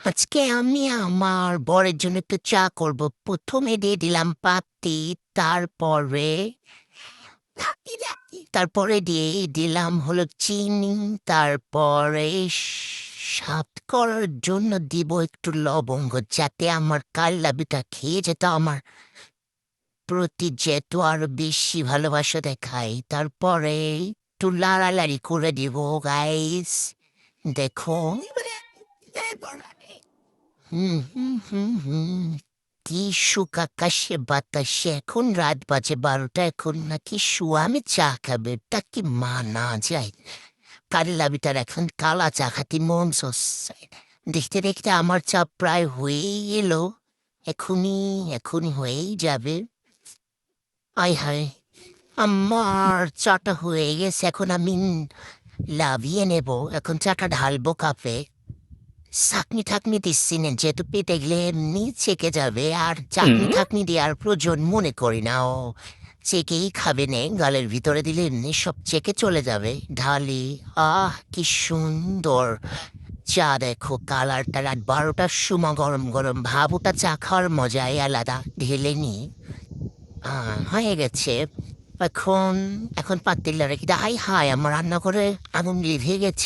আজকে আমি আমার বরের জন্য একটু চা করব। প্রথমে দিয়ে দিলাম পাতি, তারপরে তারপরে দিয়ে দিলাম হলো চিনি, তারপরে স্বাদ করার জন্য দিব একটু লবঙ্গ, যাতে আমার কাল্লাবিটা খেয়ে যেত আমার প্রতি যেত আরো বেশি ভালোবাসা দেখাই। তারপরে একটু লাড়ালাড়ি করে দিব গাইস, দেখো। হুম। কি সুখ আকাশে বাতাসে, এখন রাত বাজে 12টা, এখন নাকি শুয়া আমি চা খাবে, তা কি মানা যায়? কাল্লাবিটার এখন কালা চা খাতি মন চচ্ছে। দেখতে দেখতে আমার চা প্রায় হয়েই এলো। এখনই এখনই হয়েই যাবে। আয় হায়, আমার চাটা হয়ে গেছে। এখন আমি লাভিয়ে নেব। এখন চাটা ঢালবো কাপে। চাটনি ঠাকনি দিচ্ছি না, যেহেতু পেটে গেলে এমনি চেকে যাবে, আর চাটনি ঠাকনি দেওয়ার প্রয়োজন মনে করি না। ও চেকেই খাবে নে, গালের ভিতরে দিলে এমনি সব চেকে চলে যাবে। ঢালি। কি সুন্দর চা, দেখো কালারটা। রাত 12টার সময় গরম গরম ভাব ওটা চা খাওয়ার মজাই আলাদা। ঢেলে নি। হয়ে গেছে। এখন এখন পাতিল রেখে হাই হাই, আমার রান্না করে আগুন লিভে গেছে।